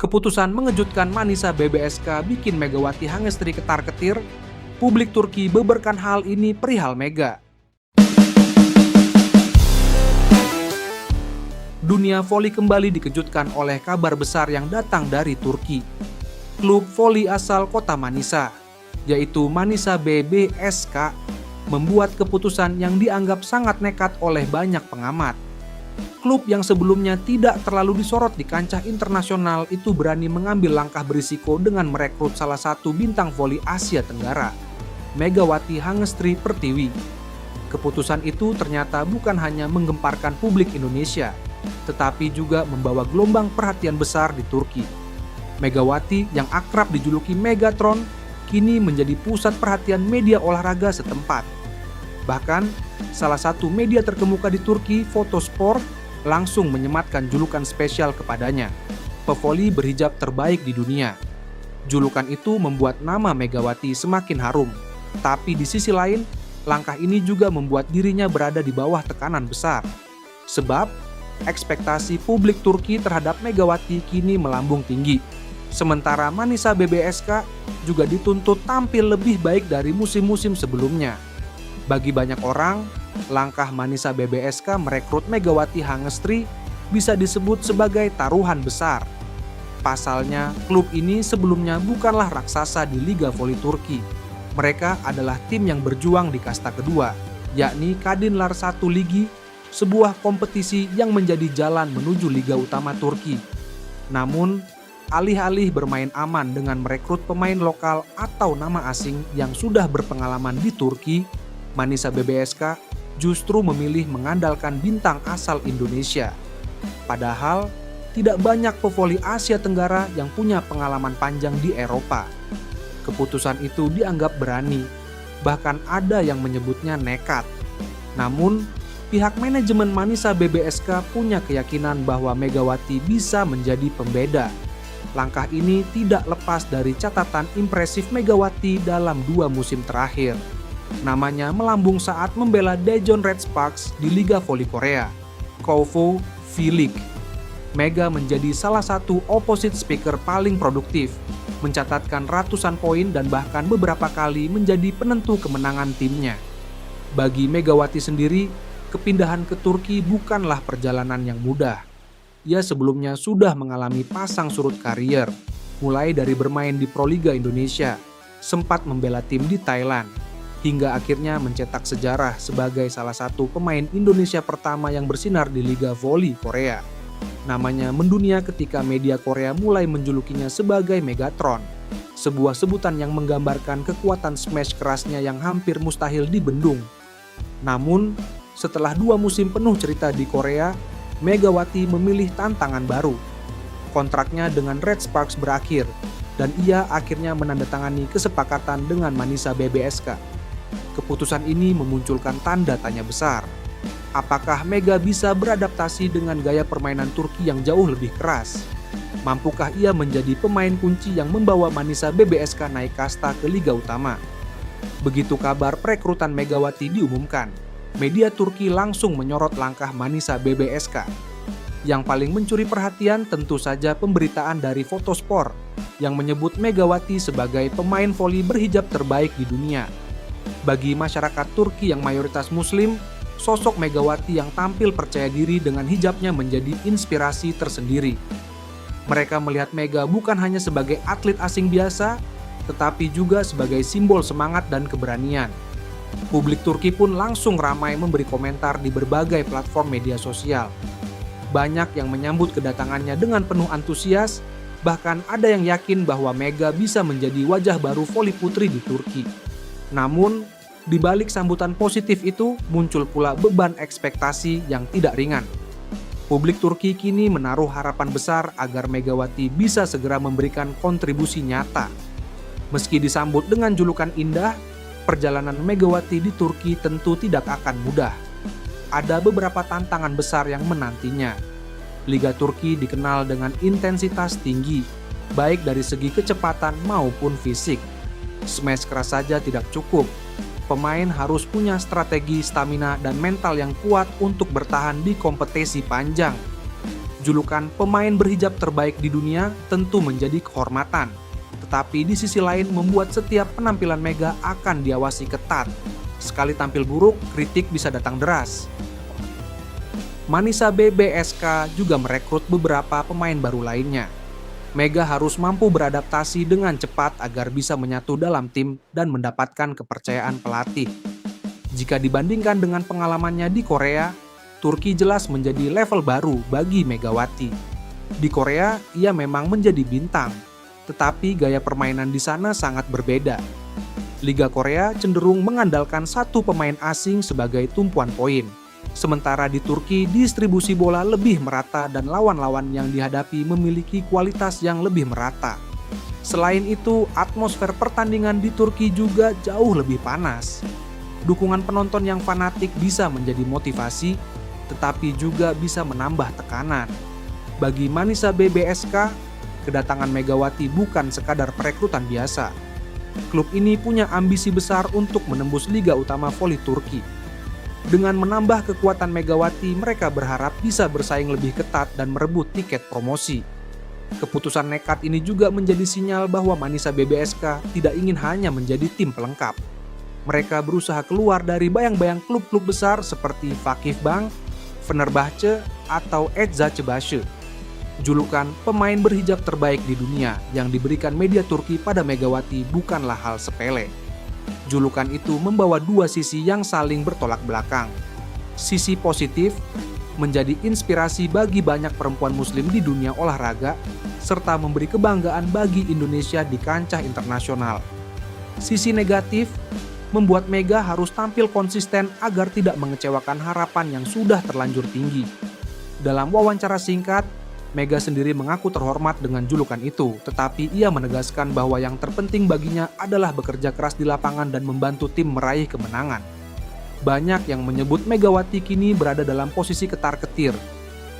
Keputusan mengejutkan Manisa BBSK bikin Megawati Hangestri ketar-ketir. Publik Turki beberkan hal ini perihal Mega. Dunia voli kembali dikejutkan oleh kabar besar yang datang dari Turki. Klub voli asal kota Manisa, yaitu Manisa BBSK, membuat keputusan yang dianggap sangat nekat oleh banyak pengamat. Klub yang sebelumnya tidak terlalu disorot di kancah internasional itu berani mengambil langkah berisiko dengan merekrut salah satu bintang voli Asia Tenggara, Megawati Hangestri Pertiwi. Keputusan itu ternyata bukan hanya menggemparkan publik Indonesia, tetapi juga membawa gelombang perhatian besar di Turki. Megawati yang akrab dijuluki Megatron kini menjadi pusat perhatian media olahraga setempat. Bahkan, salah satu media terkemuka di Turki, Fotosport, langsung menyematkan julukan spesial kepadanya, pevoli berhijab terbaik di dunia. Julukan itu membuat nama Megawati semakin harum. Tapi di sisi lain, langkah ini juga membuat dirinya berada di bawah tekanan besar. Sebab, ekspektasi publik Turki terhadap Megawati kini melambung tinggi. Sementara Manisa BBSK juga dituntut tampil lebih baik dari musim-musim sebelumnya. Bagi banyak orang, langkah Manisa BBSK merekrut Megawati Hangestri bisa disebut sebagai taruhan besar. Pasalnya, klub ini sebelumnya bukanlah raksasa di Liga Voli Turki. Mereka adalah tim yang berjuang di kasta kedua, yakni Kadınlar 1 Ligi, sebuah kompetisi yang menjadi jalan menuju Liga Utama Turki. Namun, alih-alih bermain aman dengan merekrut pemain lokal atau nama asing yang sudah berpengalaman di Turki, Manisa BBSK justru memilih mengandalkan bintang asal Indonesia. Padahal, tidak banyak pevoli Asia Tenggara yang punya pengalaman panjang di Eropa. Keputusan itu dianggap berani, bahkan ada yang menyebutnya nekat. Namun, pihak manajemen Manisa BBSK punya keyakinan bahwa Megawati bisa menjadi pembeda. Langkah ini tidak lepas dari catatan impresif Megawati dalam 2 musim terakhir. Namanya melambung saat membela Daejeon Red Sparks di Liga Voli Korea, KOFO V-League. Mega menjadi salah satu opposite speaker paling produktif, mencatatkan ratusan poin dan bahkan beberapa kali menjadi penentu kemenangan timnya. Bagi Megawati sendiri, kepindahan ke Turki bukanlah perjalanan yang mudah. Ia sebelumnya sudah mengalami pasang surut karier, mulai dari bermain di Proliga Indonesia, sempat membela tim di Thailand, hingga akhirnya mencetak sejarah sebagai salah satu pemain Indonesia pertama yang bersinar di Liga Voli Korea. Namanya mendunia ketika media Korea mulai menjulukinya sebagai Megatron, sebuah sebutan yang menggambarkan kekuatan smash kerasnya yang hampir mustahil dibendung. Namun, setelah 2 musim penuh cerita di Korea, Megawati memilih tantangan baru. Kontraknya dengan Red Sparks berakhir, dan ia akhirnya menandatangani kesepakatan dengan Manisa BBSK. Keputusan ini memunculkan tanda tanya besar. Apakah Mega bisa beradaptasi dengan gaya permainan Turki yang jauh lebih keras? Mampukah ia menjadi pemain kunci yang membawa Manisa BBSK naik kasta ke Liga Utama? Begitu kabar perekrutan Megawati diumumkan, media Turki langsung menyorot langkah Manisa BBSK. Yang paling mencuri perhatian tentu saja pemberitaan dari Fotosport yang menyebut Megawati sebagai pemain voli berhijab terbaik di dunia. Bagi masyarakat Turki yang mayoritas Muslim, sosok Megawati yang tampil percaya diri dengan hijabnya menjadi inspirasi tersendiri. Mereka melihat Mega bukan hanya sebagai atlet asing biasa, tetapi juga sebagai simbol semangat dan keberanian. Publik Turki pun langsung ramai memberi komentar di berbagai platform media sosial. Banyak yang menyambut kedatangannya dengan penuh antusias, bahkan ada yang yakin bahwa Mega bisa menjadi wajah baru voli putri di Turki. Namun, di balik sambutan positif itu muncul pula beban ekspektasi yang tidak ringan. Publik Turki kini menaruh harapan besar agar Megawati bisa segera memberikan kontribusi nyata. Meski disambut dengan julukan indah, perjalanan Megawati di Turki tentu tidak akan mudah. Ada beberapa tantangan besar yang menantinya. Liga Turki dikenal dengan intensitas tinggi, baik dari segi kecepatan maupun fisik. Smash keras saja tidak cukup. Pemain harus punya strategi, stamina, dan mental yang kuat untuk bertahan di kompetisi panjang. Julukan pemain berhijab terbaik di dunia tentu menjadi kehormatan, tetapi di sisi lain membuat setiap penampilan Mega akan diawasi ketat. Sekali tampil buruk, kritik bisa datang deras. Manisa BBSK juga merekrut beberapa pemain baru lainnya. Mega harus mampu beradaptasi dengan cepat agar bisa menyatu dalam tim dan mendapatkan kepercayaan pelatih. Jika dibandingkan dengan pengalamannya di Korea, Turki jelas menjadi level baru bagi Megawati. Di Korea, ia memang menjadi bintang, tetapi gaya permainan di sana sangat berbeda. Liga Korea cenderung mengandalkan satu pemain asing sebagai tumpuan poin. Sementara di Turki, distribusi bola lebih merata dan lawan-lawan yang dihadapi memiliki kualitas yang lebih merata. Selain itu, atmosfer pertandingan di Turki juga jauh lebih panas. Dukungan penonton yang fanatik bisa menjadi motivasi, tetapi juga bisa menambah tekanan. Bagi Manisa BBSK, kedatangan Megawati bukan sekadar perekrutan biasa. Klub ini punya ambisi besar untuk menembus Liga Utama Voli Turki. Dengan menambah kekuatan Megawati, mereka berharap bisa bersaing lebih ketat dan merebut tiket promosi. Keputusan nekat ini juga menjadi sinyal bahwa Manisa BBSK tidak ingin hanya menjadi tim pelengkap. Mereka berusaha keluar dari bayang-bayang klub-klub besar seperti Vakifbank, Fenerbahce, atau Eczacıbaşı. Julukan pemain berhijab terbaik di dunia yang diberikan media Turki pada Megawati bukanlah hal sepele. Julukan itu membawa dua sisi yang saling bertolak belakang. Sisi positif, menjadi inspirasi bagi banyak perempuan muslim di dunia olahraga, serta memberi kebanggaan bagi Indonesia di kancah internasional. Sisi negatif, membuat Mega harus tampil konsisten agar tidak mengecewakan harapan yang sudah terlanjur tinggi. Dalam wawancara singkat, Mega sendiri mengaku terhormat dengan julukan itu, tetapi ia menegaskan bahwa yang terpenting baginya adalah bekerja keras di lapangan dan membantu tim meraih kemenangan. Banyak yang menyebut Megawati kini berada dalam posisi ketar-ketir.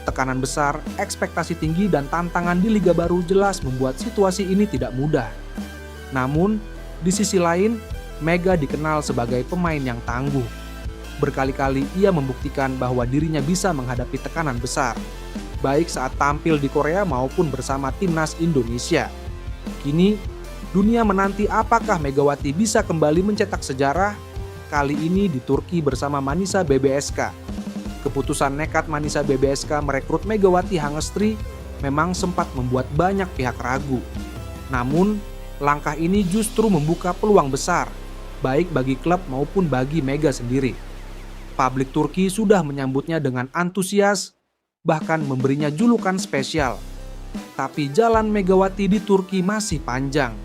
Tekanan besar, ekspektasi tinggi, dan tantangan di Liga Baru jelas membuat situasi ini tidak mudah. Namun, di sisi lain, Mega dikenal sebagai pemain yang tangguh. Berkali-kali ia membuktikan bahwa dirinya bisa menghadapi tekanan besar, baik saat tampil di Korea maupun bersama timnas Indonesia. Kini, dunia menanti apakah Megawati bisa kembali mencetak sejarah, kali ini di Turki bersama Manisa BBSK. Keputusan nekat Manisa BBSK merekrut Megawati Hangestri memang sempat membuat banyak pihak ragu. Namun, langkah ini justru membuka peluang besar, baik bagi klub maupun bagi Mega sendiri. Publik Turki sudah menyambutnya dengan antusias, bahkan memberinya julukan spesial. Tapi jalan Megawati di Turki masih panjang.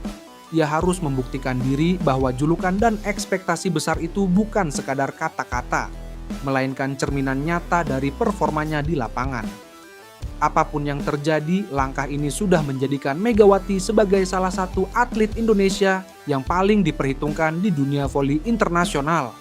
Ia harus membuktikan diri bahwa julukan dan ekspektasi besar itu bukan sekadar kata-kata, melainkan cerminan nyata dari performanya di lapangan. Apapun yang terjadi, langkah ini sudah menjadikan Megawati sebagai salah satu atlet Indonesia yang paling diperhitungkan di dunia voli internasional.